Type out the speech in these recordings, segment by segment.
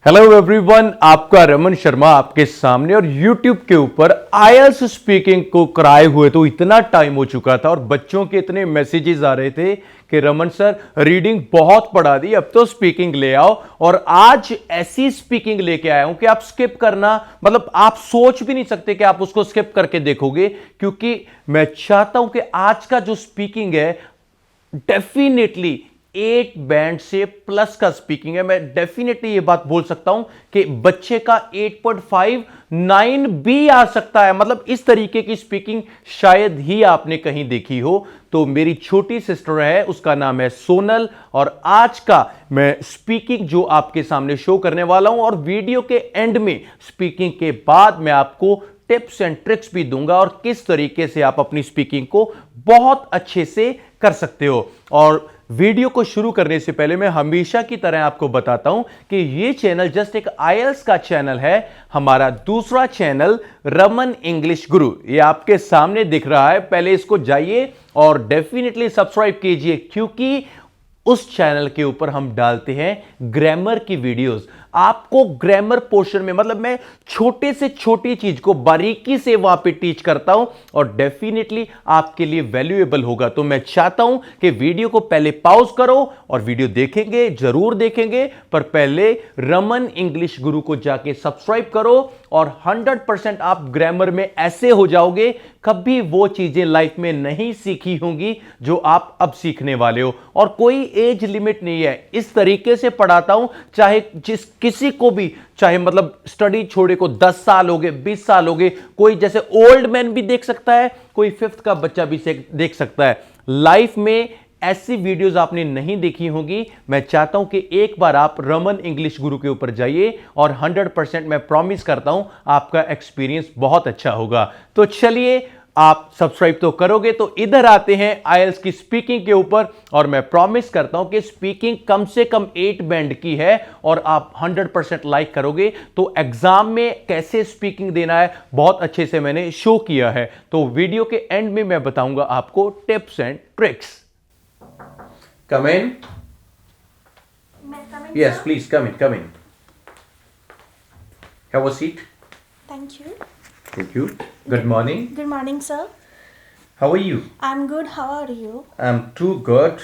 Hello everyone, आपका रमन शर्मा आपके सामने। और यूट्यूब के ऊपर आईएलटीएस स्पीकिंग को कराए हुए तो इतना टाइम हो चुका था और बच्चों के इतने मैसेजेस आ रहे थे कि रमन सर रीडिंग बहुत पढ़ा दी, अब तो स्पीकिंग ले आओ। और आज ऐसी स्पीकिंग लेके आया हूं कि आप स्किप करना मतलब आप सोच भी नहीं सकते कि आप उसको स्किप करके देखोगे, क्योंकि मैं चाहता हूं कि आज का जो स्पीकिंग है डेफिनेटली 8 बैंड से प्लस का स्पीकिंग है। मैं डेफिनेटली ये बात बोल सकता हूं कि बच्चे का 8.5 9 भी आ सकता है। मतलब इस तरीके की स्पीकिंग शायद ही आपने कहीं देखी हो। तो मेरी छोटी सिस्टर है, उसका नाम है सोनल, और आज का मैं स्पीकिंग जो आपके सामने शो करने वाला हूं, और वीडियो के एंड में स्पीकिंग के बाद मैं आपको टिप्स एंड ट्रिक्स भी दूंगा और किस तरीके से आप अपनी स्पीकिंग को बहुत अच्छे से कर सकते हो। और वीडियो को शुरू करने से पहले मैं हमेशा की तरह आपको बताता हूं कि यह चैनल जस्ट एक आईएलटीएस का चैनल है। हमारा दूसरा चैनल रमन इंग्लिश गुरु, ये आपके सामने दिख रहा है, पहले इसको जाइए और डेफिनेटली सब्सक्राइब कीजिए, क्योंकि उस चैनल के ऊपर हम डालते हैं ग्रामर की वीडियोस। आपको ग्रामर पोर्शन में मतलब मैं छोटे से छोटी चीज को बारीकी से वहां पे टीच करता हूं और डेफिनेटली आपके लिए वैल्यूएबल होगा। तो मैं चाहता हूं कि वीडियो को पहले पॉज करो और वीडियो देखेंगे, जरूर देखेंगे, पर पहले रमन इंग्लिश गुरु को जाके सब्सक्राइब करो और 100% आप ग्रामर में ऐसे हो जाओगे, कभी वो चीजें लाइफ में नहीं सीखी होंगी जो आप अब सीखने वाले हो। और कोई एज लिमिट नहीं है, इस तरीके से पढ़ाता हूं चाहे जिस किसी को भी, चाहे मतलब स्टडी छोड़े को 10 साल हो गए, 20 साल हो गए, कोई जैसे ओल्ड मैन भी देख सकता है, कोई 5th का बच्चा भी देख सकता है। लाइफ में ऐसी वीडियोस आपने नहीं देखी होगी। मैं चाहता हूं कि एक बार आप रमन इंग्लिश गुरु के ऊपर जाइए और 100% मैं प्रॉमिस करता हूं आपका एक्सपीरियंस बहुत अच्छा होगा। तो चलिए, आप सब्सक्राइब तो करोगे, तो इधर आते हैं आईएलटीएस की स्पीकिंग के ऊपर। और मैं प्रॉमिस करता हूं कि स्पीकिंग कम से कम 8 बैंड की है और आप 100% लाइक करोगे। तो एग्जाम में कैसे स्पीकिंग देना है बहुत अच्छे से मैंने शो किया है। तो वीडियो के एंड में मैं बताऊंगा आपको tips and tricks. Come in. May I come in, Yes, sir? please come in. Come in. Have a seat. Thank you. Thank you. Good morning. Good morning, sir. How are you? I'm good. How are you? I'm too good.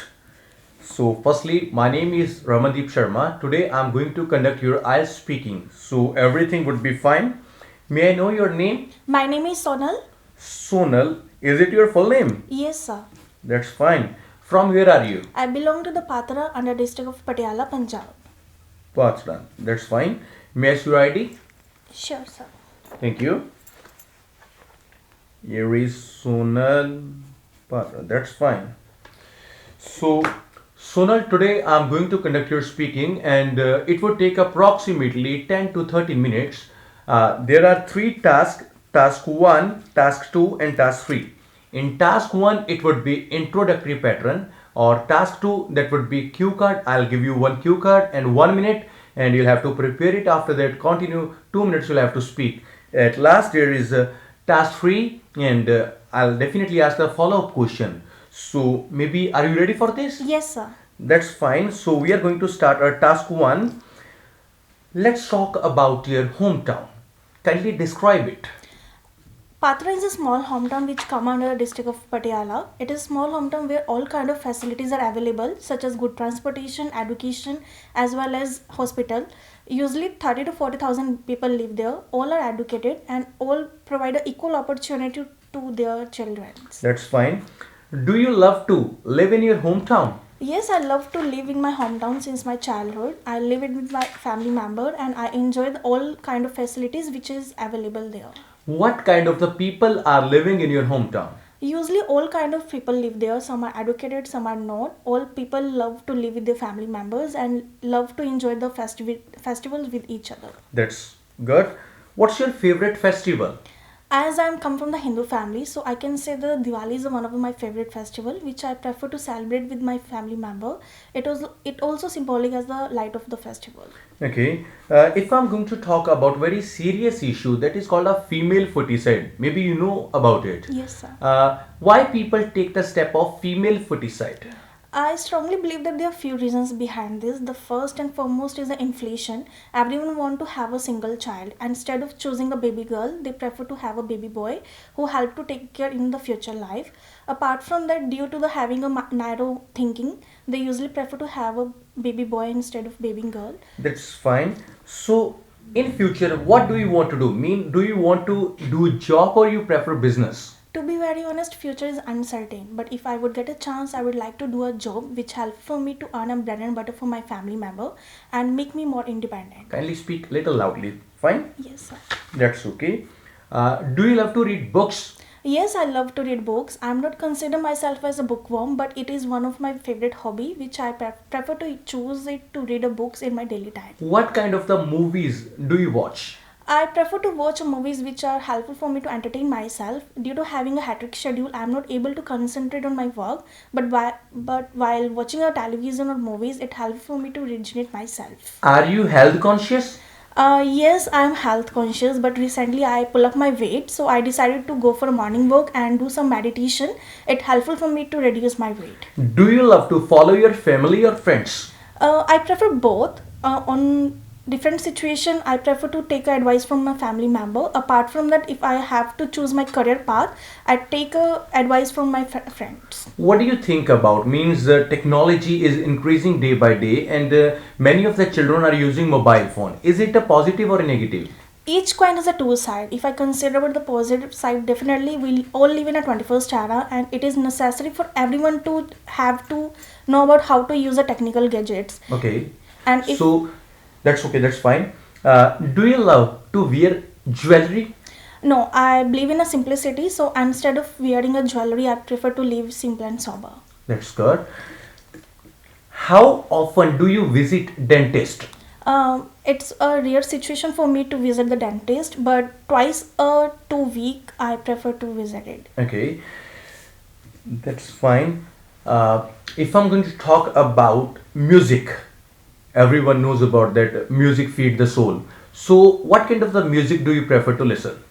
So, firstly, my name is Ramandeep Sharma. Today, I'm going to conduct your IELTS speaking. So, everything would be fine. May I know your name? My name is Sonal. Sonal. Is it your full name? Yes, sir. That's fine. From where are you? I belong to the Patra under district of Patiala, Punjab. Patra. That's fine. May I see your ID? Sure, sir. Thank you. Here is Sonal Patra. That's fine. So, Sonal, today I'm going to conduct your speaking, and it would take approximately 10 to 30 minutes. There are 3 tasks: task 1, task 2, and task 3. In task 1, it would be introductory pattern, or task 2, that would be cue card. I'll give you 1 cue card and 1 minute, and you'll have to prepare it. After that, continue 2 minutes, you'll have to speak. At last, there is task 3, and I'll definitely ask the follow-up question. So, maybe, are you ready for this? Yes, sir. That's fine. So, we are going to start our task 1. Let's talk about your hometown. Kindly describe it. Patra is a small hometown which come under the district of Patiala. It is a small hometown where all kind of facilities are available, such as good transportation, education, as well as hospital. Usually 30 to 40,000 people live there. All are educated and all provide an equal opportunity to their children. That's fine. Do you love to live in your hometown? Yes, I love to live in my hometown since my childhood. I live it with my family member and I enjoy all kind of facilities which is available there. What kind of the people are living in your hometown? Usually all kind of people live there. Some are educated, some are not. All people love to live with their family members and love to enjoy the festivals with each other. That's good. What's your favorite festival? As I come from the Hindu family, so I can say the Diwali is one of my favorite festival, which I prefer to celebrate with my family member. It also symbolic as the light of the festival. Okay. If I'm going to talk about very serious issue that is called a female foeticide, maybe you know about it. Yes, sir. Why people take the step of female foeticide? I strongly believe that there are few reasons behind this. The first and foremost is the inflation. Everyone want to have a single child. Instead of choosing a baby girl, they prefer to have a baby boy who help to take care in the future life. Apart from that, due to the having a narrow thinking, they usually prefer to have a baby boy instead of baby girl. That's fine. So, in future, what do you want to do? Mean, do you want to do job or you prefer business? To be very honest, future is uncertain. But if I would get a chance, I would like to do a job which help for me to earn a bread and butter for my family member and make me more independent. Kindly speak little loudly. Fine? Yes, sir. That's okay. Do you love to read books? Yes, I love to read books. I'm not consider myself as a bookworm, but it is one of my favorite hobby, which I prefer to choose it to read a books in my daily time. What kind of the movies do you watch? I prefer to watch movies which are helpful for me to entertain myself. Due to having a hectic schedule, I'm not able to concentrate on my work. But while watching a television or movies, it helps for me to rejuvenate myself. Are you health conscious? Yes, I'm health conscious, but recently I pull up my weight, so I decided to go for a morning walk and do some meditation. It's helpful for me to reduce my weight. Do you love to follow your family or friends? I prefer both. On different situation, I prefer to take advice from my family member. Apart from that, if I have to choose my career path, I take advice from my friends. What do you think about? Means technology is increasing day by day, and many of the children are using mobile phone. Is it a positive or a negative? Each coin has a two side. If I consider about the positive side, definitely we all live in a 21st era, and it is necessary for everyone to have to know about how to use the technical gadgets. Okay. And if So that's okay. That's fine. Do you love to wear jewelry? no, I believe in a simplicity. So instead of wearing a jewelry, I prefer to live simple and sober. That's good. How often do you visit dentist? It's a rare situation for me to visit the dentist, but twice a 2 week I prefer to visit it. Okay, that's fine. If I'm going to talk about music, everyone knows about that music feed the soul. So, what kind of the music do you prefer to listen?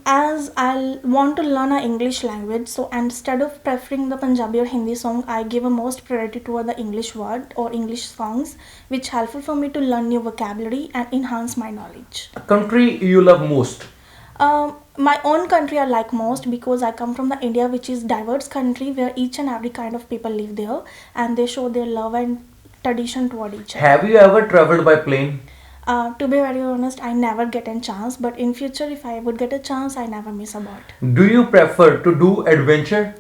As I want to learn a English language, so instead of preferring the Punjabi or Hindi song, I give a most priority toward the English word or English songs, which helpful for me to learn new vocabulary and enhance my knowledge. Country you love most? My own country I like most because I come from the India, which is diverse country where each and every kind of people live there, and they show their love and tradition toward each other. Have you ever traveled by plane? To be very honest, I never get a chance, but in future, if I would get a chance, I never miss about. Do you prefer to do adventure?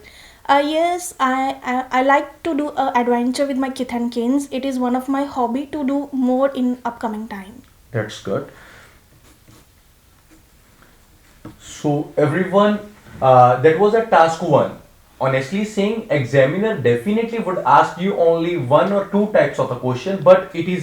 Yes, I like to do adventure with my kith and kins. It is one of my hobby to do more in upcoming time. That's good. So everyone, that was a task one. Honestly saying, examiner definitely would ask you only one or two types of the question, but it is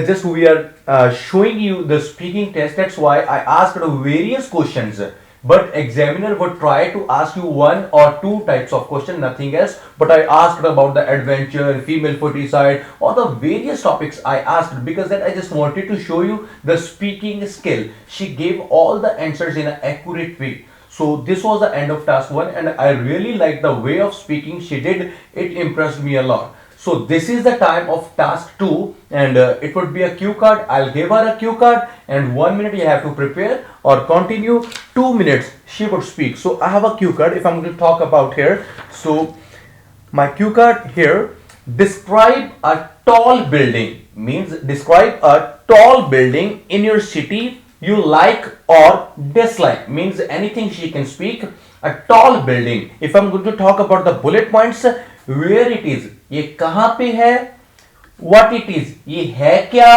just we are showing you the speaking test. That's why I asked various questions. But examiner would try to ask you one or two types of question, nothing else. But I asked about the adventure, female foeticide, or the various topics I asked because that I just wanted to show you the speaking skill. She gave all the answers in an accurate way. So this was the end of task one, and I really like the way of speaking she did. It impressed me a lot. So this is the time of task 2, and it would be a cue card. I'll give her a cue card, and 1 minute you have to prepare or continue. 2 minutes she would speak. So I have a cue card. If I'm going to talk about here, so my cue card here. Describe a tall building means describe a tall building in your city you like or dislike means anything she can speak. A tall building. If I'm going to talk about the bullet points, where it is, ये कहाँ पे है, what it is, ये है क्या,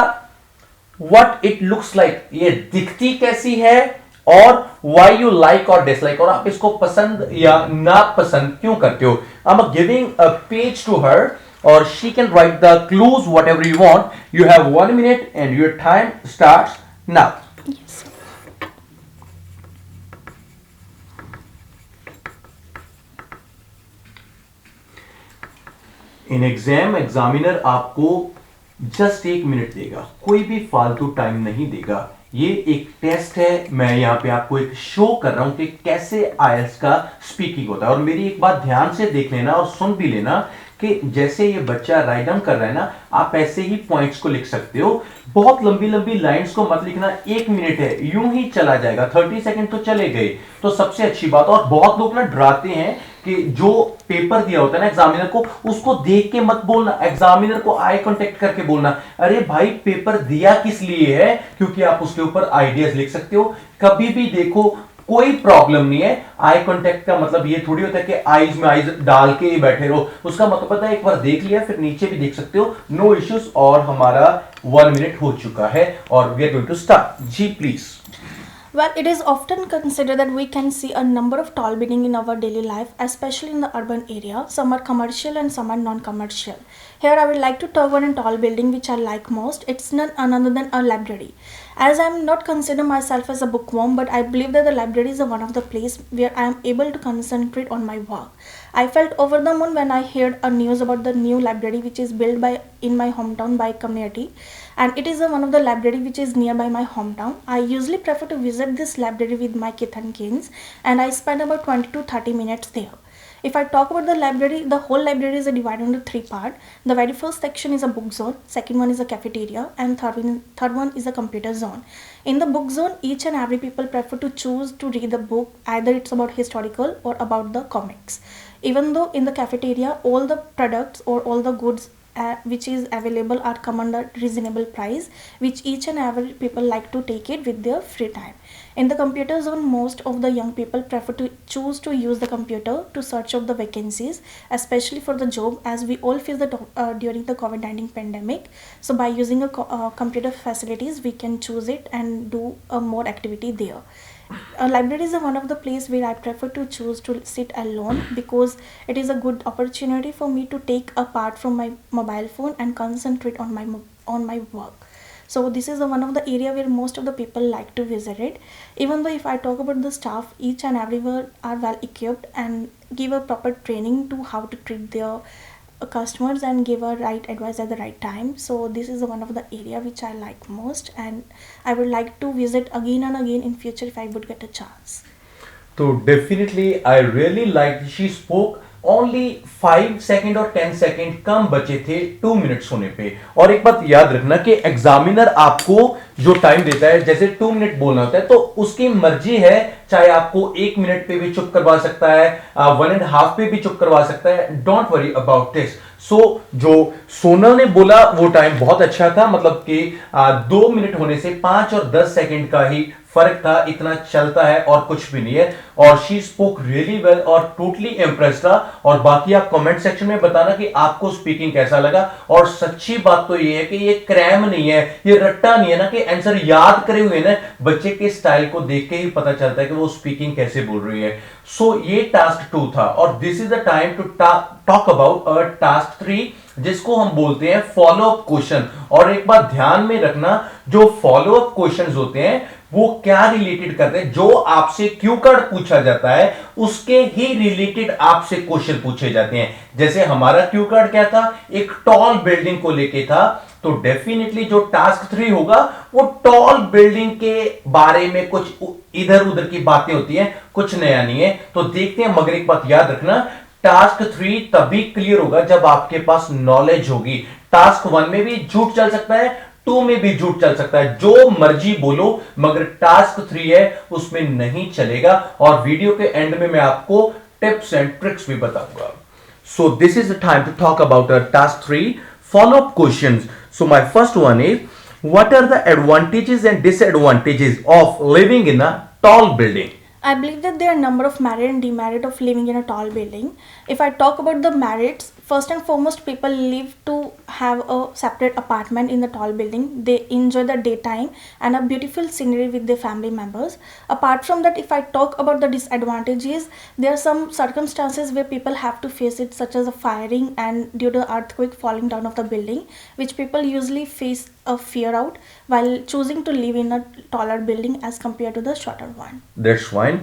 what it looks like, ये दिखती कैसी है, और why you like or dislike, और आप इसको पसंद या ना पसंद क्यों करते हो. I'm giving a page to her, or she can write the clues whatever you want. You have 1 minute and your time starts now. Yes. In exam examiner आपको जस्ट 1 मिनट देगा, कोई भी फालतू टाइम नहीं देगा. ये एक टेस्ट है, मैं यहाँ पे आपको एक शो कर रहा हूँ कि कैसे आईएलटीएस का स्पीकिंग होता है. और मेरी एक बात ध्यान से देख लेना और सुन भी लेना कि जैसे ये बच्चा राइट डाउन कर रहा है ना, आप ऐसे ही पॉइंट्स को लिख सकते हो। बहुत लंबी लंबी लाइंस को मत लिखना, 1 मिनट है यूं ही चला जाएगा, 30 सेकंड तो चले गए। तो सबसे अच्छी बात, और बहुत लोग ना डराते हैं कि जो पेपर दिया होता है ना एग्जामिनर को, उसको देख के मत बोलना, एग्जामिनर को आई कांटेक्ट करके बोलना। अरे भाई पेपर दिया किस लिए है? क्योंकि आप उसके ऊपर आइडियाज लिख सकते हो। कभी भी देखो, कोई प्रॉब्लम नहीं है। आई कांटेक्ट का मतलब ये थोड़ी होता है कि आईज में आईज डाल के ही बैठे रहो। उसका मतलब पता है, एक बार देख लिया फिर नीचे भी देख सकते हो, नो इश्यूज। और हमारा 1 मिनट हो चुका है और we are going to start. जी please. Well, it is often considered that we can see a number of tall buildings in our daily life, especially in the urban area. Some are commercial and some are non-commercial. Here, I would like to talk about a tall building which I like most. It's none other than a library. As I am not consider myself as a bookworm, but I believe that the library is one of the place where I am able to concentrate on my work. I felt over the moon when I heard a news about the new library which is built by in my hometown by community, and it is one of the library which is nearby my hometown. I usually prefer to visit this library with my kith and kins, and I spend about 20 to 30 minutes there. If I talk about the library, the whole library is divided into three parts. The very first section is a book zone, second one is a cafeteria, and third one is a computer zone. In the book zone, each and every people prefer to choose to read the book, either it's about historical or about the comics. Even though in the cafeteria, all the products or all the goods which is available are come under reasonable price, which each and every people like to take it with their free time. In the computer zone, most of the young people prefer to choose to use the computer to search out the vacancies, especially for the job, as we all face the during the COVID-19 pandemic. So by using a computer facilities, we can choose it and do a more activity there. A library is one of the place where I prefer to choose to sit alone, because it is a good opportunity for me to take apart from my mobile phone and concentrate on my work. So this is one of the area where most of the people like to visit it. Even though if I talk about the staff, each and everywhere are well equipped and give a proper training to how to treat their customers and give a right advice at the right time. So this is one of the area which I like most, and I would like to visit again and again in future if I would get a chance. तो definitely I really like she spoke only 5 second और 10 second कम बचे थे 2 minutes होने पे। और एक बात याद रखना कि एग्जामिनर आपको जो टाइम देता है, जैसे 2 मिनट बोलना होता है, तो उसकी मर्जी है, चाहे आपको 1 मिनट पे भी चुप करवा सकता है, 1.5 पे भी चुप करवा सकता है। Don't worry about this. So जो सोनल ने बोला वो टाइम बहुत अच्छा था, मतलब कि 2 मिनट होने से 5 और 10 सेकेंड का ही फर्क था, इतना चलता है और कुछ भी नहीं है। और शी स्पोक रियली वेल और टोटली इंप्रेस्ड था। और बाकी आप कमेंट सेक्शन में बताना कि आपको स्पीकिंग कैसा लगा। और सच्ची बात तो ये है कि ये क्रैम नहीं है, ये रट्टा नहीं है ना कि आंसर याद करे हुए ना, बच्चे के स्टाइल को देख के ही पता चलता है कि वो स्पीकिंग कैसे बोल रही है। सो ये टास्क 2 था और this is the time to talk about task 3, जिसको हम बोलते हैं फॉलो अप क्वेश्चन। और एक बात ध्यान में रखना, जो फॉलो अप क्वेश्चंस होते हैं वो क्या रिलेटेड करते हैं, जो आपसे क्यू कार्ड पूछा जाता है उसके ही रिलेटेड आपसे क्वेश्चन पूछे जाते हैं। जैसे हमारा क्यू कार्ड क्या था, एक टॉल बिल्डिंग को लेके था, तो डेफिनेटली जो टास्क 3 होगा वो टॉल बिल्डिंग के बारे में कुछ इधर उधर की बातें होती हैं, कुछ नया नहीं है। तो देखते हैं, मगर एक बात याद रखना, टास्क 3 तभी क्लियर होगा जब आपके पास नॉलेज होगी। टास्क 1 में भी झूठ चल सकता है, 2 में भी झूठ चल सकता है, जो मर्जी बोलो, मगर टास्क 3 है उसमें नहीं चलेगा। और वीडियो के एंड में मैं आपको टिप्स एंड ट्रिक्स भी बताऊंगा। So this is the time to talk about task 3 follow up questions. So my first one is, what are the advantages and disadvantages of living in a tall building? I believe that there are a number of merit and demerit of living in a tall building. If I talk about the merits, first and foremost, people live to have a separate apartment in the tall building. They enjoy the daytime and a beautiful scenery with their family members. Apart from that, if I talk about the disadvantages, there are some circumstances where people have to face it, such as a firing and due to earthquake falling down of the building, which people usually face a fear out while choosing to live in a taller building as compared to the shorter one. That's fine.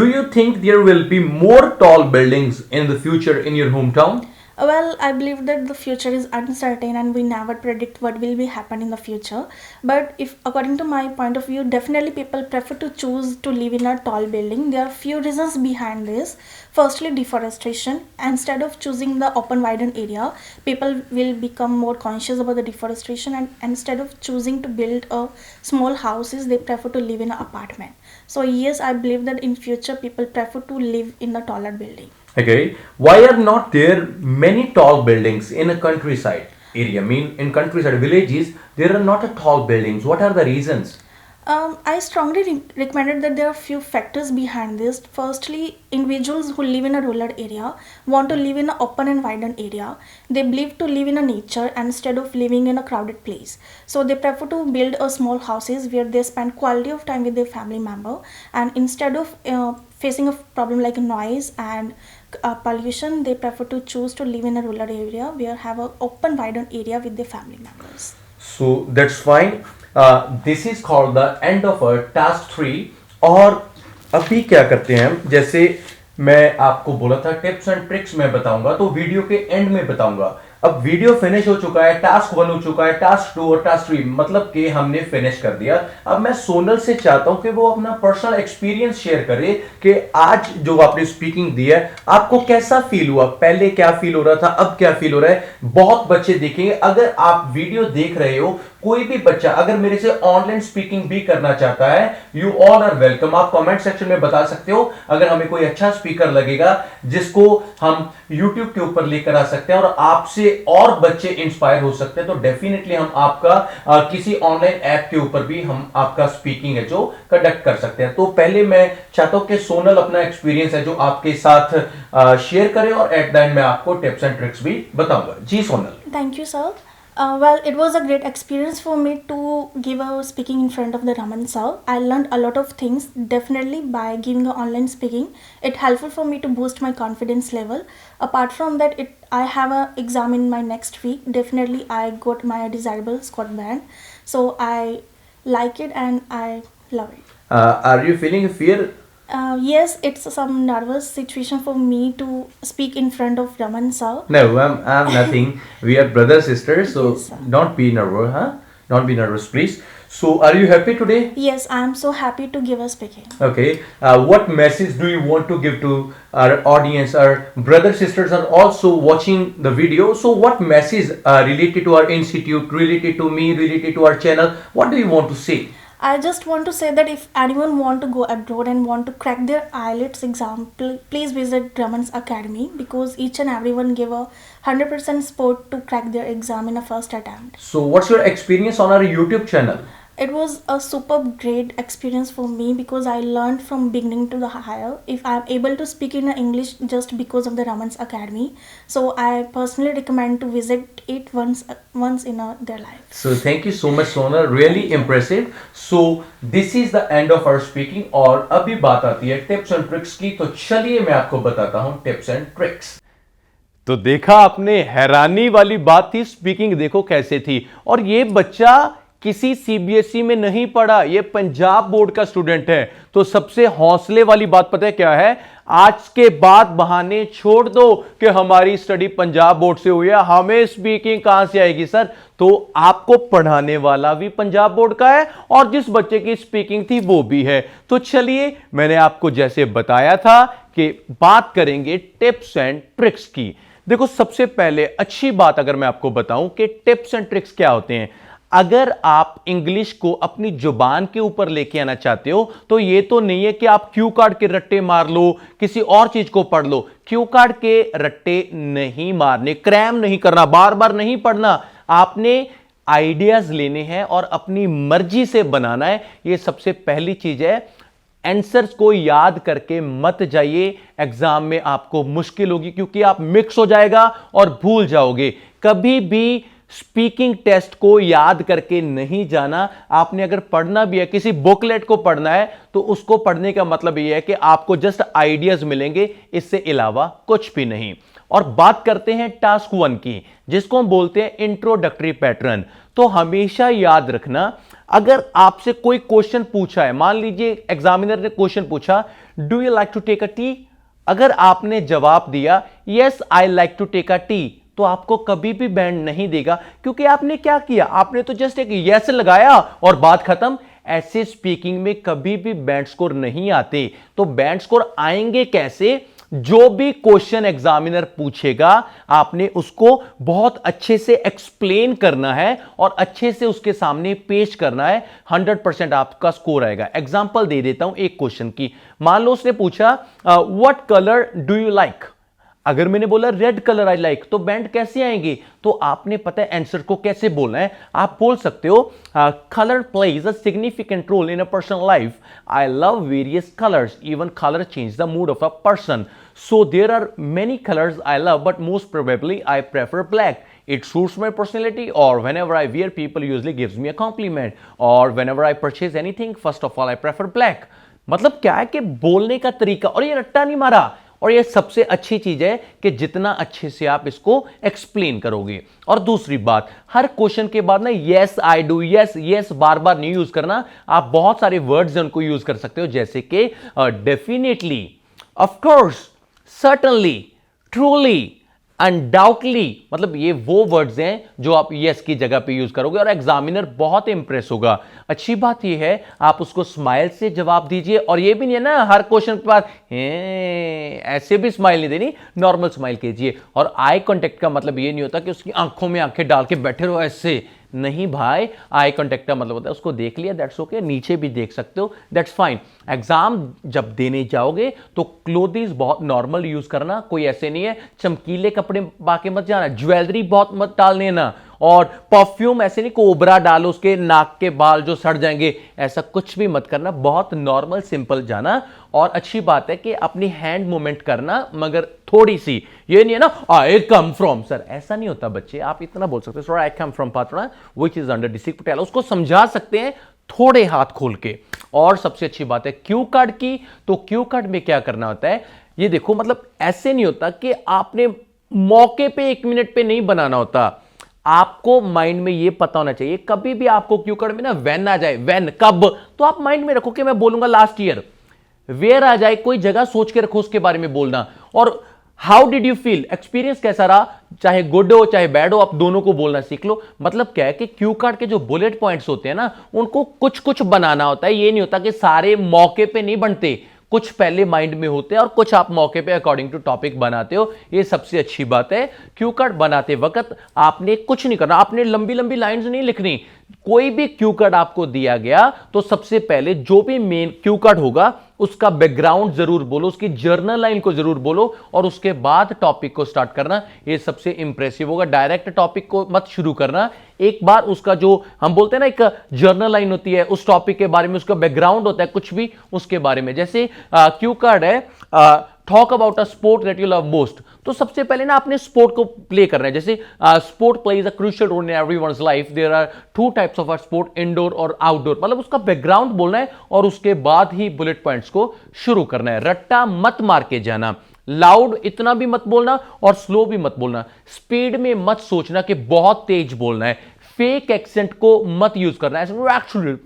Do you think there will be more tall buildings in the future in your hometown? Well, I believe that the future is uncertain and we never predict what will be happen in the future. But if according to my point of view, definitely people prefer to choose to live in a tall building. There are few reasons behind this. Firstly, deforestation. Instead of choosing the open widened area, people will become more conscious about the deforestation, and instead of choosing to build a small houses, they prefer to live in an apartment. So yes, I believe that in future people prefer to live in a taller building. Okay, why are not there many tall buildings in a countryside area? I mean, in countryside villages, there are not a tall buildings. What are the reasons? I strongly recommended that there are few factors behind this. Firstly, individuals who live in a rural area want to live in an open and widened area. They believe to live in a nature instead of living in a crowded place. So they prefer to build a small houses where they spend quality of time with their family member, and instead of facing a problem like noise and pollution, they prefer to choose to live in a rural area where have a open widened area with their family members. So that's fine. This is called the end of our task 3. और अभी क्या करते हैं हम, जैसे मैं आपको बोला था टिप्स एंड ट्रिक्स मैं बताऊंगा, तो वीडियो के एंड में बताऊंगा. अब वीडियो फिनिश हो चुका है, टास्क 1 हो चुका है, टास्क 2 और टास्क 3, मतलब कि हमने फिनिश कर दिया. अब मैं सोनल से चाहता हूं कि वो अपना पर्सनल एक्सपीरियंस शेयर करे कि आज जो आपने स्पीकिंग दी है आपको कैसा फील हुआ, पहले क्या फील हो रहा था, अब क्या फील हो रहा है. बहुत बच्चे देखेंगे. अगर आप वीडियो देख रहे हो, कोई भी बच्चा अगर मेरे से ऑनलाइन स्पीकिंग भी करना चाहता है, यू ऑल आर वेलकम. आप कमेंट सेक्शन में बता सकते हो अगर हमें कोई अच्छा स्पीकर लगेगा जिसको हम YouTube के ऊपर लेकर आ सकते हैं और आपसे और बच्चे इंस्पायर हो सकते हैं, तो डेफिनेटली हम आपका किसी ऑनलाइन ऐप के ऊपर भी हम आपका स्पीकिंग है जो कंडक्ट कर सकते हैं. तो पहले मैं चाहता हूं कि सोनल अपना एक्सपीरियंस है जो आपके साथ शेयर करें और एट द एंड मैं आपको टिप्स एंड ट्रिक्स भी बताऊंगा. जी Sonal. Thank you, sir. Well, it was a great experience for me to give a speaking in front of the Raman sir. I learned a lot of things definitely by giving a online speaking. It helpful for me to boost my confidence level. Apart from that, I have a exam in my next week. Definitely, I got my desirable score band, so I like it and I love it. Are you feeling fear? Yes, it's some nervous situation for me to speak in front of Raman sir. No, I'm nothing. We are brothers, sisters, so Yes, sir. don't be nervous, huh? Don't be nervous, please. So, are you happy today? Yes, I am so happy to give a speaking. Okay. What message do you want to give to our audience? Our brothers, sisters are also watching the video. So, what message related to our institute, related to me, related to our channel? What do you want to say? I just want to say that if anyone want to go abroad and want to crack their IELTS exam, please visit Raman's Academy, because each and everyone give a 100% support to crack their exam in a first attempt. So, what's your experience on our YouTube channel? It was a superb great experience for me because I learned from beginning to the higher. If I am able to speak in English just because of the Raman's Academy, so I personally recommend to visit it once in their life. So thank you so much Sonal, really impressive. So this is the end of our speaking. और अभी बात आती है tips and tricks की, तो चलिए मैं आपको बताता हूं टिप्स एंड ट्रिक्स. तो देखा आपने, हैरानी वाली बात थी. स्पीकिंग देखो कैसे थी. और ये बच्चा किसी सीबीएसई में नहीं पढ़ा, ये पंजाब बोर्ड का स्टूडेंट है. तो सबसे हौसले वाली बात पता है क्या है? आज के बाद बहाने छोड़ दो कि हमारी स्टडी पंजाब बोर्ड से हुई है, हमें स्पीकिंग कहां से आएगी सर. तो आपको पढ़ाने वाला भी पंजाब बोर्ड का है और जिस बच्चे की स्पीकिंग थी वो भी है. तो चलिए, मैंने आपको जैसे बताया था कि बात करेंगे टिप्स एंड ट्रिक्स की. देखो, सबसे पहले अच्छी बात अगर मैं आपको बताऊं कि टिप्स एंड ट्रिक्स क्या होते हैं. अगर आप इंग्लिश को अपनी जुबान के ऊपर लेके आना चाहते हो, तो ये तो नहीं है कि आप क्यू कार्ड के रट्टे मार लो, किसी और चीज को पढ़ लो. क्यू कार्ड के रट्टे नहीं मारने, क्रैम नहीं करना, बार बार नहीं पढ़ना. आपने आइडियाज लेने हैं और अपनी मर्जी से बनाना है. ये सबसे पहली चीज है. आंसर्स को याद करके मत जाइए, एग्जाम में आपको मुश्किल होगी क्योंकि आप मिक्स हो जाएगा और भूल जाओगे. कभी भी स्पीकिंग टेस्ट को याद करके नहीं जाना. आपने अगर पढ़ना भी है, किसी बुकलेट को पढ़ना है, तो उसको पढ़ने का मतलब यह है कि आपको जस्ट आइडियाज मिलेंगे, इससे अलावा कुछ भी नहीं. और बात करते हैं टास्क 1 की, जिसको हम बोलते हैं इंट्रोडक्टरी पैटर्न. तो हमेशा याद रखना, अगर आपसे कोई क्वेश्चन पूछा है, मान लीजिए एग्जामिनर ने क्वेश्चन पूछा, do you like to take a tea, अगर आपने जवाब दिया yes I like to take a tea, तो आपको कभी भी बैंड नहीं देगा, क्योंकि आपने क्या किया, आपने तो जस्ट एक यस लगाया और बात खत्म। ऐसे स्पीकिंग में कभी भी बैंड स्कोर नहीं आते। तो बैंड स्कोर आएंगे कैसे? जो भी क्वेश्चन एग्जामिनर पूछेगा आपने उसको बहुत अच्छे से एक्सप्लेन करना है और अच्छे से उसके सामने पेश करना है, 100% आपका स्कोर आएगा। एग्जांपल दे देता हूं एक क्वेश्चन की। मान लो उसने पूछा what colour do you like, अगर मैंने बोला रेड कलर आई लाइक, तो बैंड कैसे आएंगे? तो आपने पता है आंसर को कैसे बोलना है। आप बोल सकते हो colour plays a significant role in a person life, I love various colours, even colour change the mood of a person, so there are many colours I love but most probably I prefer black, it suits my personality, or whenever I wear people usually gives me a compliment, or whenever I purchase anything first of all I prefer black। मतलब क्या है कि बोलने का तरीका, और ये रट्टा नहीं मारा, और ये सबसे अच्छी चीज है कि जितना अच्छे से आप इसको एक्सप्लेन करोगे। और दूसरी बात, हर क्वेश्चन के बाद ना yes I do, yes yes बार बार नहीं यूज करना। आप बहुत सारे वर्ड्स हैं उनको यूज कर सकते हो, जैसे कि definitely, of course, certainly, truly, undoubtedly, मतलब ये वो वर्ड्स हैं जो आप यस की जगह पे यूज करोगे और एग्जामिनर बहुत इंप्रेस होगा। अच्छी बात ये है आप उसको स्माइल से जवाब दीजिए, और ये भी नहीं है ना हर क्वेश्चन के बाद ऐसे भी स्माइल नहीं देनी, नॉर्मल स्माइल कीजिए। और आई कांटेक्ट का मतलब ये नहीं होता कि उसकी आंखों में आंखें डाल के बैठे रहो ऐसे, नहीं भाई। आई कांटेक्ट का मतलब होता है उसको देख लिया, दैट्स ओके, नीचे भी देख सकते हो, दैट्स फाइन। एग्जाम जब देने जाओगे तो क्लोथिंग बहुत नॉर्मल यूज करना, कोई ऐसे नहीं है चमकीले कपड़े बाके मत जाना, ज्वेलरी बहुत मत डालने ना, और परफ्यूम ऐसे नहीं कोबरा डालो उसके नाक के बाल जो सड़ जाएंगे, ऐसा कुछ भी मत करना, बहुत नॉर्मल सिंपल जाना। और अच्छी बात है कि अपनी हैंड मूवमेंट करना, मगर थोड़ी सी, ये नहीं है ना आई कम फ्रॉम, सर ऐसा नहीं होता बच्चे। आप इतना बोल सकते हो आई come from Patna which is under district Patiala, उसको समझा सकते हैं थोड़े हाथ खोल के। और सबसे अच्छी बात है क्यू कार्ड की, तो क्यू कार्ड में क्या करना होता है, ये देखो, मतलब ऐसे नहीं होता कि आपने मौके पे 1 मिनट पे नहीं बनाना होता, आपको माइंड में ये पता होना चाहिए। कभी भी आपको क्यू कार्ड में ना व्हेन आ जाए, व्हेन कब, तो आप माइंड में रखो कि मैं बोलूंगा लास्ट ईयर, वेयर आ जाए कोई जगह सोच के रखो उसके बारे में बोलना, और how did you feel, experience कैसा रहा, चाहे गुड हो चाहे बैड हो, आप दोनों को बोलना सीख लो। मतलब क्या है कि क्यू कार्ड के जो बुलेट पॉइंट्स होते हैं ना, उनको कुछ कुछ बनाना होता है, ये नहीं होता कि सारे मौके पे नहीं बनते, कुछ पहले माइंड में होते हैं और कुछ आप मौके पे अकॉर्डिंग टू टॉपिक बनाते हो। ये सबसे अच्छी बात है। क्यू कार्ड बनाते वक्त आपने कुछ नहीं करना, आपने लंबी लंबी लाइंस नहीं लिखनी। कोई भी क्यू कार्ड आपको दिया गया तो सबसे पहले जो भी मेन क्यू कार्ड होगा उसका बैकग्राउंड जरूर बोलो, उसकी जर्नल लाइन को जरूर बोलो, और उसके बाद टॉपिक को स्टार्ट करना। ये सबसे इंप्रेसिव होगा। डायरेक्ट टॉपिक को मत शुरू करना, एक बार उसका जो हम बोलते हैं ना एक जर्नल लाइन होती है, उस टॉपिक के बारे में, उसका बैकग्राउंड होता है कुछ भी, उसके बारे में। जैसे क्यू कार्ड है talk about a sport that you love most, तो सबसे पहले ना आपने स्पोर्ट को प्ले करना है। जैसे sport plays a crucial role in everyone's life, there are 2 types of sport, indoor और आउटडोर, मतलब उसका बैकग्राउंड बोलना है और उसके बाद ही बुलेट पॉइंट्स को शुरू करना है। रट्टा मत मार के जाना, लाउड इतना भी मत बोलना और स्लो भी मत बोलना, स्पीड में मत सोचना कि बहुत तेज बोलना है, फेक एक्सेंट को मत यूज करना है, एक्चुअली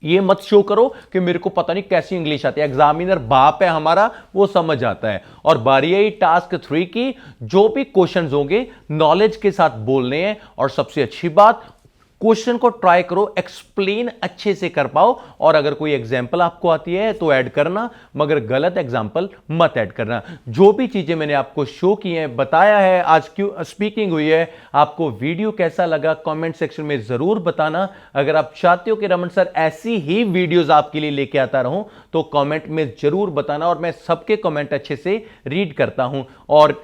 ये मत शो करो कि मेरे को पता नहीं कैसी इंग्लिश आती है। एग्जामिनर बाप है हमारा, वो समझ आता है। और बारी आई टास्क 3 की, जो भी क्वेश्चंस होंगे नॉलेज के साथ बोलने हैं, और सबसे अच्छी बात क्वेश्चन को ट्राई करो एक्सप्लेन अच्छे से कर पाओ, और अगर कोई एग्जांपल आपको आती है तो ऐड करना, मगर गलत एग्जांपल मत ऐड करना। जो भी चीजें मैंने आपको शो की हैं, बताया है, आज क्यों स्पीकिंग हुई है, आपको वीडियो कैसा लगा कमेंट सेक्शन में जरूर बताना। अगर आप चाहते हो कि रमन सर ऐसी ही वीडियोस आपके लिए लेके आता रहूं तो कमेंट में जरूर बताना, और मैं सबके कमेंट अच्छे से रीड करता हूं। और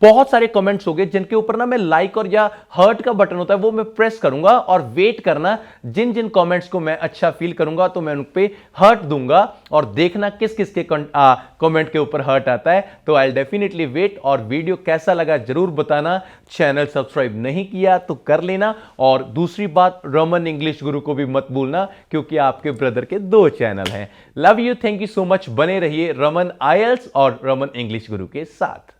बहुत सारे कमेंट्स हो गए जिनके ऊपर ना मैं लाइक और या हर्ट का बटन होता है वो मैं प्रेस करूंगा, और वेट करना जिन जिन कमेंट्स को मैं अच्छा फील करूंगा तो मैं उन पे हर्ट दूंगा, और देखना किस किस के कमेंट के ऊपर हर्ट आता है। तो आई डेफिनेटली वेट, और वीडियो कैसा लगा जरूर बताना। चैनल सब्सक्राइब नहीं किया तो कर लेना, और दूसरी बात रमन इंग्लिश गुरु को भी मत भूलना, क्योंकि आपके ब्रदर के 2 चैनल हैं। Love you, thank you so much. बने रहिए रमन आईएलटीएस और रमन इंग्लिश गुरु के साथ।